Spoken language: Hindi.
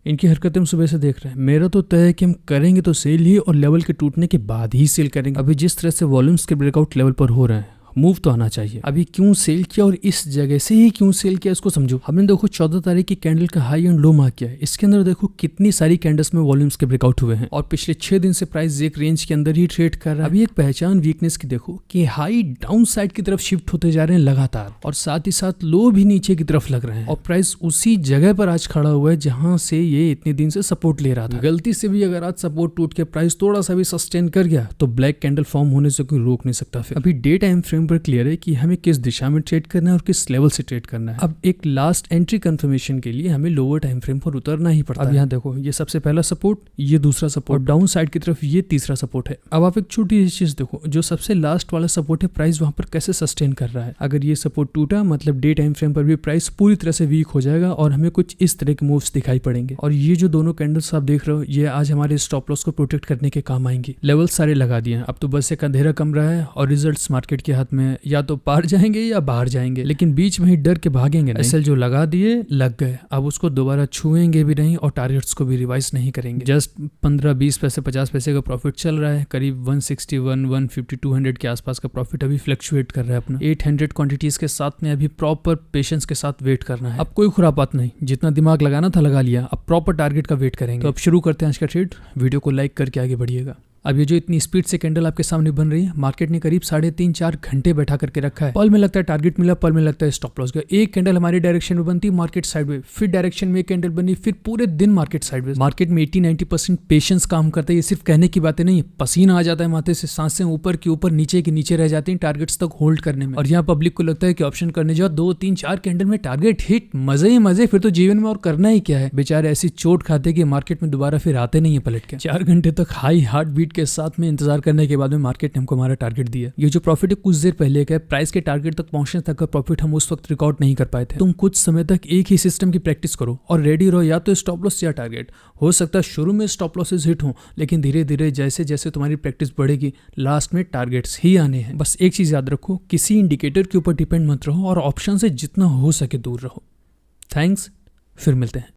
इनकी हरकतें हम सुबह से देख रहे हैं। मेरा तो तय है कि हम करेंगे तो सेल ही, और लेवल के टूटने के बाद ही सेल करेंगे। अभी जिस तरह से वॉल्यूम्स के ब्रेकआउट लेवल पर हो रहे हैं, मूव तो आना चाहिए। अभी क्यों सेल किया और इस जगह से ही क्यों सेल किया इसको समझो। हमने देखो 14 तारीख की कैंडल का हाई एंड लो मार्क किया है। इसके अंदर देखो कितनी सारी कैंडल्स में वॉल्यूम्स के ब्रेकआउट हुए हैं और पिछले 6 दिन से प्राइस एक रेंज के अंदर ही ट्रेड कर रहा है। अभी एक पहचान वीकनेस की देखो कि हाई डाउन साइड की तरफ शिफ्ट होते जा रहे हैं लगातार, और साथ ही साथ लो भी नीचे की तरफ लग रहे हैं, और प्राइस उसी जगह पर आज खड़ा हुआ है जहां से ये इतने दिन से सपोर्ट ले रहा था। गलती से भी अगर आज सपोर्ट टूट के प्राइस थोड़ा सा भी सस्टेन कर गया तो ब्लैक कैंडल फॉर्म होने से कोई रोक नहीं सकता। फिर अभी डे टाइम फ्रेम पर क्लियर है कि हमें किस दिशा में ट्रेड करना है और किस लेवल से ट्रेड करना है। अब एक लास्ट एंट्री कंफर्मेशन के लिए हमें लोअर टाइम फ्रेम पर उतरना ही पड़ता है। अब यहाँ देखो, ये सबसे पहला सपोर्ट, ये दूसरा सपोर्ट, डाउन साइड की तरफ ये तीसरा सपोर्ट है। अब आप एक छोटी सी चीज देखो, जो सबसे लास्ट वाला सपोर्ट है प्राइस वहां पर कैसे सस्टेन कर रहा है। अगर ये सपोर्ट टूटा मतलब डे टाइम फ्रेम पर भी प्राइस पूरी तरह से वीक हो जाएगा और हमें कुछ इस तरह के मूव्स दिखाई पड़ेंगे। और ये जो दोनों कैंडल्स आप देख रहे हो, ये आज हमारे स्टॉप लॉस को प्रोटेक्ट करने के काम आएंगी। लेवल सारे लगा दिए हैं, अब तो बस एक अंधेरा कम रहा है और रिजल्ट्स मार्केट के हाथ में, या तो पार जाएंगे या बाहर जाएंगे, लेकिन बीच में ही डर के भागेंगे नहीं। एसएल जो लगा दिए लग गए, अब उसको दोबारा छुएंगे भी नहीं और टारगेट्स को भी रिवाइज नहीं करेंगे। जस्ट 15-20 पैसे 50 पैसे का प्रॉफिट चल रहा है, करीब 161, 150, 200 के आसपास का प्रॉफिट अभी फ्लक्चुएट कर रहा है अपना। 800 क्वांटिटीज के साथ में अभी प्रॉपर पेशेंस के साथ वेट करना है। अब कोई खुरापात नहीं, जितना दिमाग लगाना था लगा लिया, अब प्रॉपर टारगेट का वेट करेंगे। तो अब शुरू करते हैं आज का ट्रेड। वीडियो को लाइक करके आगे बढ़िएगा। अब ये जो इतनी स्पीड से कैंडल आपके सामने बन रही है, मार्केट ने करीब 3.5-4 घंटे बैठा करके रखा है। पल में लगता है टारगेट मिला, पल में लगता है स्टॉप लॉस गया। एक कैंडल हमारी डायरेक्शन में बनती, मार्केट साइडवेज, फिर डायरेक्शन में एक कैंडल बनी, फिर पूरे दिन मार्केट साइडवेज। मार्केट में 80-90% पेशेंस काम करता है। ये सिर्फ कहने की बातें नहीं, पसीना आ जाता है माथे से, सांसें ऊपर की ऊपर नीचे की नीचे रह जाती हैं टारगेट्स तक होल्ड करने में। और यहाँ पब्लिक को लगता है कि ऑप्शन करने जाओ 2-3-4 कैंडल में टारगेट हिट, मजे ही मजे, फिर तो जीवन में और करना ही क्या है। बेचारे ऐसी चोट खाते कि मार्केट में दोबारा फिर आते नहीं है पलट के। 4 घंटे तक हाई हार्ट बीट के साथ में इंतजार करने के बाद में मार्केट ने हमको हमारा टारगेट दिया। ये जो प्रॉफिट है कुछ देर पहले का है, प्राइस के टारगेट तक पहुंचने तक का प्रॉफिट हम उस वक्त रिकॉर्ड नहीं कर पाए थे। तुम कुछ समय तक एक ही सिस्टम की प्रैक्टिस करो और रेडी रहो, या तो स्टॉप लॉस या टारगेट। हो सकता है शुरू में स्टॉप लॉसेस हिट हो, लेकिन धीरे धीरे जैसे जैसे तुम्हारी प्रैक्टिस बढ़ेगी लास्ट में टारगेट्स ही आने हैं। बस एक चीज याद रखो, किसी इंडिकेटर के ऊपर डिपेंड मत रहो और ऑप्शन से जितना हो सके दूर रहो। थैंक्स, फिर मिलते हैं।